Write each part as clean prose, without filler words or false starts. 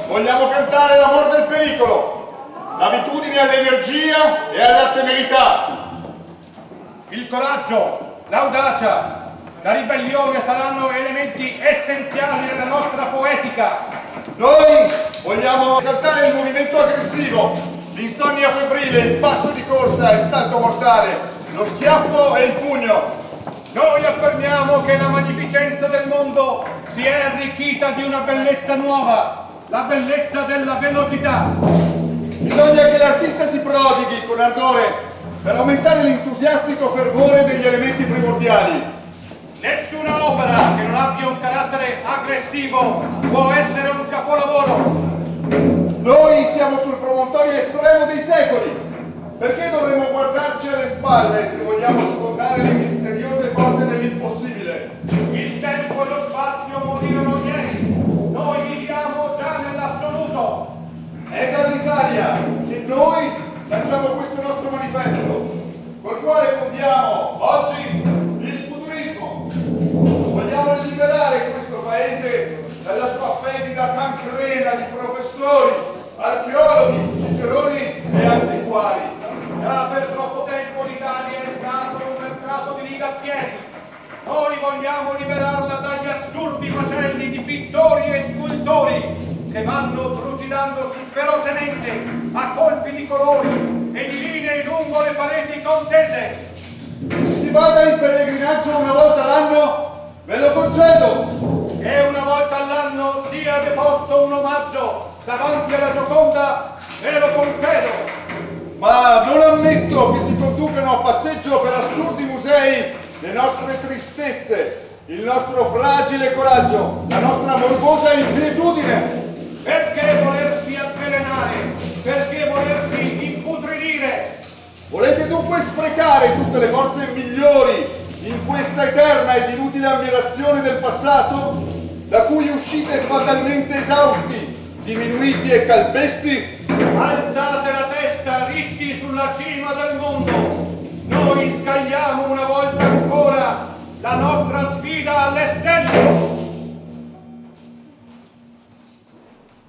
vogliamo cantare l'amor del pericolo, l'abitudine all'energia e alla temerità. Il coraggio, l'audacia, la ribellione saranno elementi essenziali della nostra poetica. Noi vogliamo esaltare il movimento aggressivo, l'insonnia febbrile, il passo di corsa, il salto mortale, lo schiaffo e il pugno. Noi affermiamo che la magnificenza del mondo si è arricchita di una bellezza nuova, la bellezza della velocità. Bisogna che l'artista si prodighi con ardore per aumentare l'entusiastico fervore degli elementi primordiali. Nessuna opera che non abbia un carattere aggressivo può essere un capolavoro. Noi siamo sul promontorio estremo dei secoli. Perché dovremmo guardarci alle spalle se vogliamo sfondare le misteriose porte dell'impossibile? Il tempo e lo spazio morirono ieri. Noi viviamo già nell'assoluto. È dall'Italia che noi lanciamo questo nostro manifesto, col quale fondiamo oggi il futurismo. Vogliamo liberare questo paese dalla sua fetida cancrena di professori, archeologi, ciceroni e antiquari. Già per troppo tempo l'Italia è stato un mercato di rigattieri. Noi vogliamo liberarla dagli assurdi macelli di pittori e scultori che vanno trucidandosi ferocemente a colpi di colori e di linee lungo le pareti contese. Ci si vada in pellegrinaggio una volta l'anno, ve lo concedo. Che una volta all'anno sia deposto un omaggio davanti alla Gioconda, ve lo concedo. Ma non ammetto che si conducano a passeggio per assurdi musei le nostre tristezze, il nostro fragile coraggio, la nostra morbosa inquietudine. Perché volersi avvelenare? Perché volersi imputridire? Volete dunque sprecare tutte le forze migliori in questa eterna ed inutile ammirazione del passato, da cui uscite fatalmente esausti, diminuiti e calpesti? Alzate la testa, ritti sulla cima del mondo. Noi scagliamo una volta ancora la nostra sfida alle stelle.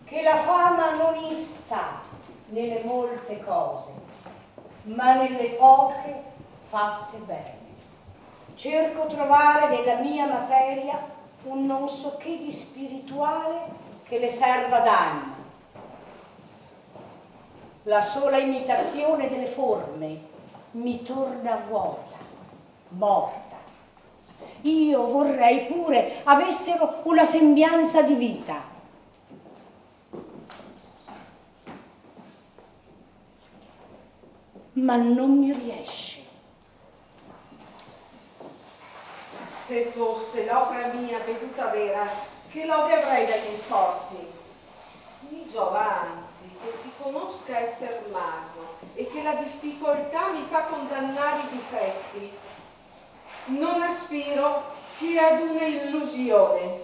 Che la fama non insta nelle molte cose, ma nelle poche fatte bene. Cerco trovare nella mia materia un non so che di spirituale che le serva d'anima. La sola imitazione delle forme mi torna vuota, morta. Io vorrei pure avessero una sembianza di vita. Ma non mi riesce. Se fosse l'opera mia veduta vera, che lode avrei dai miei sforzi? Mi giova anzi che si conosca esser mago e che la difficoltà mi fa condannare i difetti. Non aspiro che ad una illusione.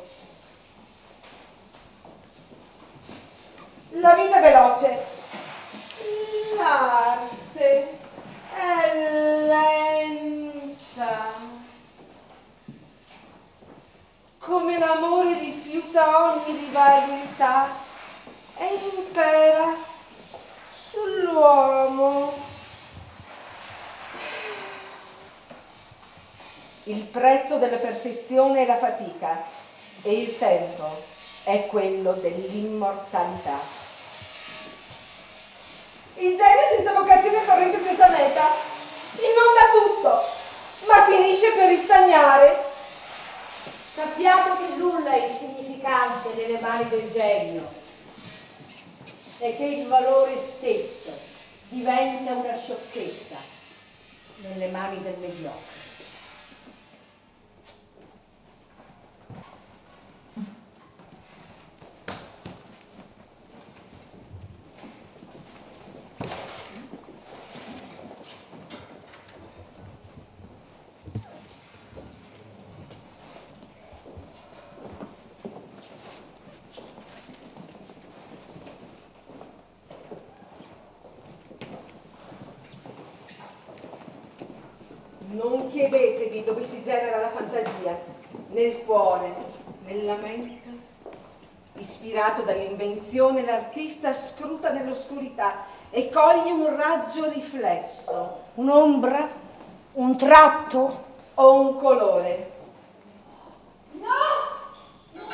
La vita veloce, l'arte è lenta. Come l'amore rifiuta ogni rivalità e impera sull'uomo. Il prezzo della perfezione è la fatica e il tempo è quello dell'immortalità. Il genio senza vocazione è corrente senza meta, inonda tutto, ma finisce per ristagnare. Sappiate che nulla è insignificante nelle mani del genio e che il valore stesso diventa una sciocchezza nelle mani del mediocre. Non chiedetevi dove si genera la fantasia, nel cuore, nella mente Ispirato dall'invenzione, l'artista scruta nell'oscurità e coglie un raggio riflesso, un'ombra, un tratto o un colore. No! No!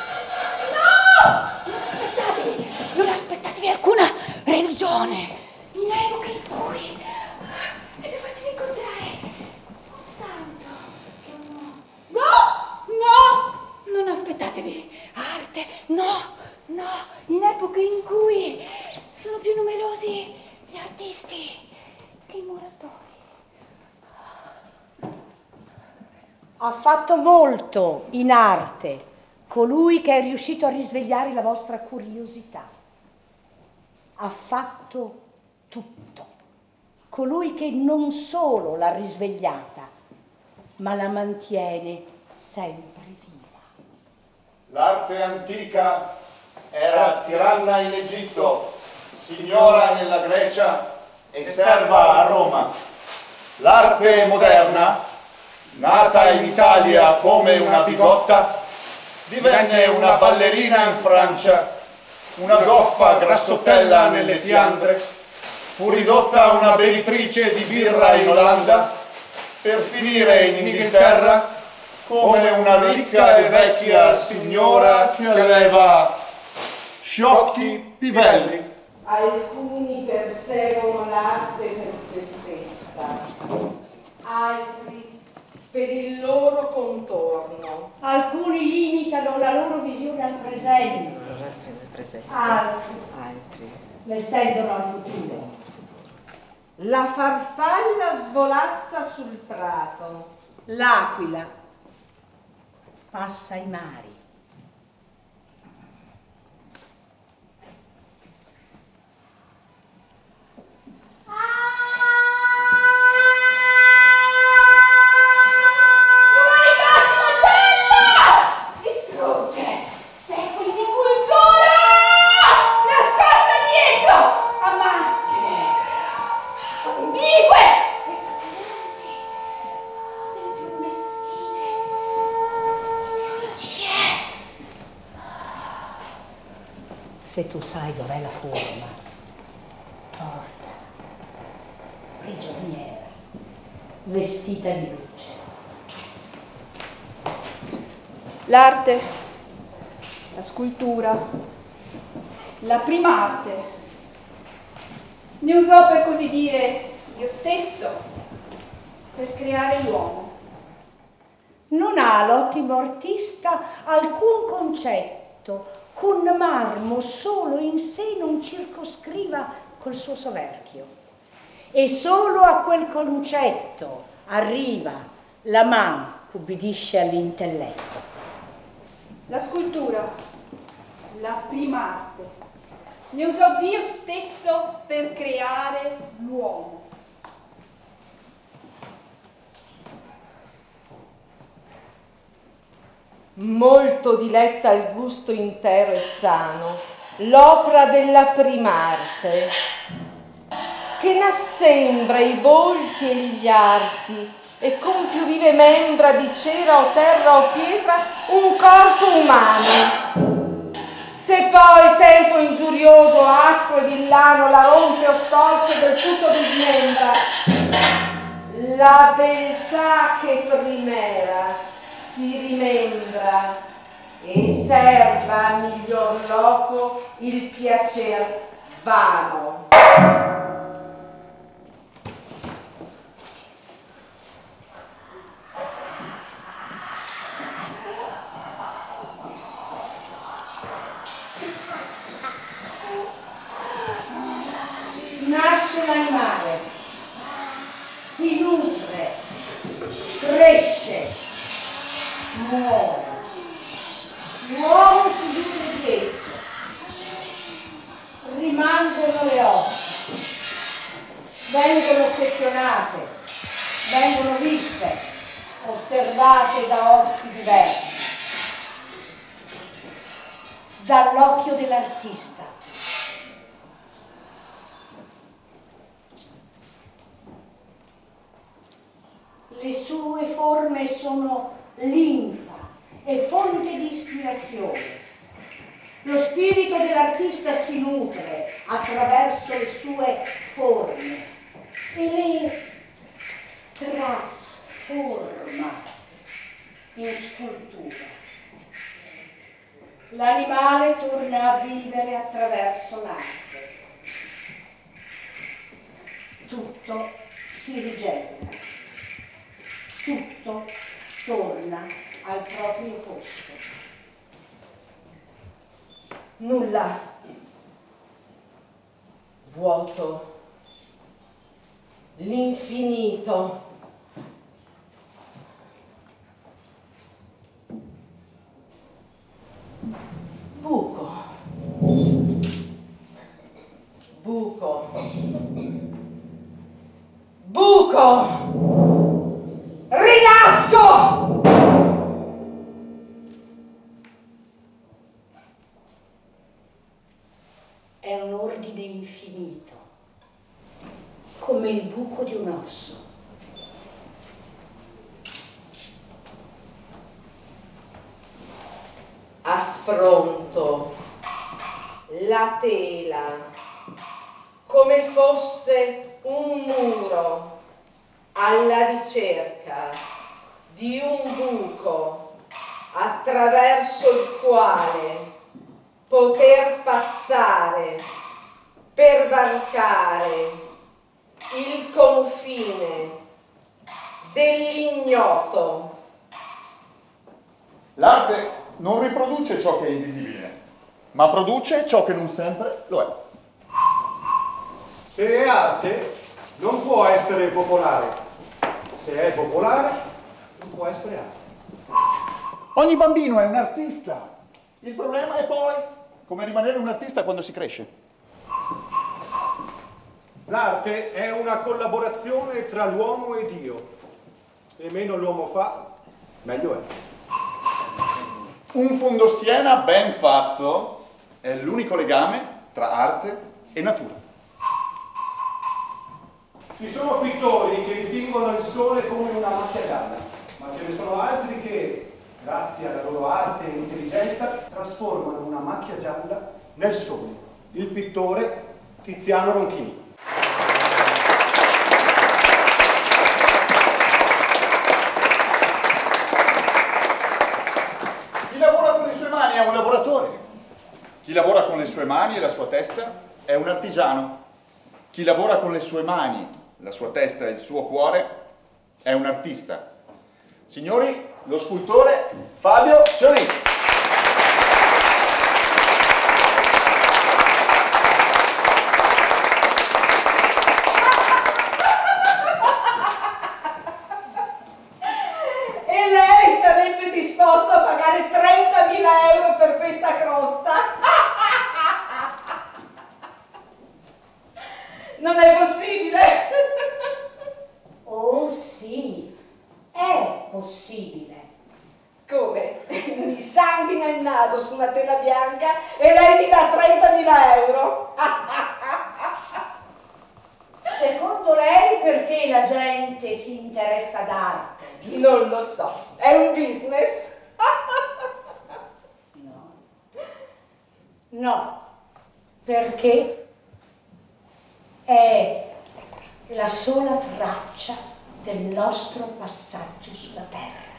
Non aspettatevi alcuna religione. In epoca in cui è più facile incontrare un santo che un uomo. No! No! Non aspettatevi arte. No! No! In epoche in cui sono più numerosi gli artisti che i muratori. ha fatto molto in arte colui che è riuscito a risvegliare la vostra curiosità. Ha fatto tutto colui che non solo l'ha risvegliata, ma la mantiene sempre viva. L'arte antica era tiranna in Egitto, signora nella Grecia e serva a Roma. L'arte moderna, nata in Italia come una bigotta, divenne una ballerina in Francia, una goffa grassottella nelle Fiandre, fu ridotta una bevitrice di birra in Olanda, per finire in Inghilterra come una ricca e vecchia signora che alleva sciocchi pivelli. Alcuni perseguono l'arte per se stessa, altri per il loro contorno. Alcuni limitano la loro visione al presente, altri l'estendono al futuro. La farfalla svolazza sul prato. L'aquila passa i mari. Se tu sai dov'è la forma, porta, prigioniera, vestita di luce. L'arte, la scultura, la prima arte, ne usò per così dire Dio stesso per creare l'uomo. Non ha l'ottimo artista alcun concetto, con marmo solo in sé non circoscriva col suo soverchio. E solo a quel concetto arriva la man che all'intelletto. La scultura, la prima arte, ne usò Dio stesso per creare l'uomo. Molto diletta il gusto intero e sano l'opera della prim'arte, che n'assembra i volti e gli arti e con più vive membra di cera o terra o pietra un corpo umano. Se poi tempo ingiurioso, aspro e villano la rompe o storce del tutto dismembra, la beltà che prim'era si rimembra e serva a miglior loco il piacer vano. Nasce l'animale, si nutre, cresce, muore. L'uomo si nutre di esso. Rimangono le ossa, vengono sezionate, vengono viste, osservate da occhi diversi, dall'occhio dell'artista. Le sue forme sono linfa e fonte di ispirazione. Lo spirito dell'artista si nutre attraverso le sue forme e le trasforma in scultura. L'animale torna a vivere attraverso l'arte. Tutto si rigenera, tutto torna al proprio posto. Nulla. Vuoto. L'infinito. Buco. Buco. Buco. Rinasco! È un ordine infinito, come il buco di un osso. Affronto la tela come fosse un muro alla ricerca di un buco attraverso il quale poter passare per varcare il confine dell'ignoto. L'arte non riproduce ciò che è invisibile, ma produce ciò che non sempre lo è. Se è arte, non può essere popolare. Se è popolare, non può essere arte. Ogni bambino è un artista. Il problema è poi come rimanere un artista quando si cresce. L'arte è una collaborazione tra l'uomo e Dio. E meno l'uomo fa, meglio è. Un fondoschiena ben fatto è l'unico legame tra arte e natura. Ci sono pittori che dipingono il sole come una macchia gialla, ma ce ne sono altri che, grazie alla loro arte e intelligenza, trasformano una macchia gialla nel sole. Il pittore Tiziano Ronchini. Chi lavora con le sue mani è un lavoratore. Chi lavora con le sue mani e la sua testa è un artigiano. Chi lavora con le sue mani, la sua testa e il suo cuore è un artista. Signori, lo scultore Fabio Ciolini. E lei sarebbe disposto a pagare 30.000 euro per questa crosta? Non è possibile? Oh sì, è possibile. Come? Mi sanguina il naso su una tela bianca e lei mi dà 30.000 euro? Secondo lei perché la gente si interessa d'arte? Non lo so, è un business? No. No, perché è la sola traccia del nostro passaggio sulla terra.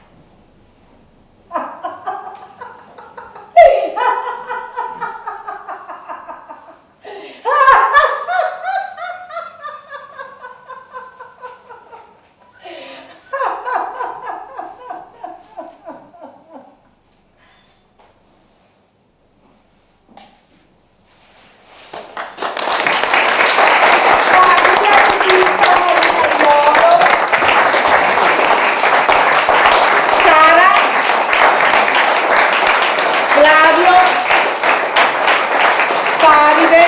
Flavio, Paride,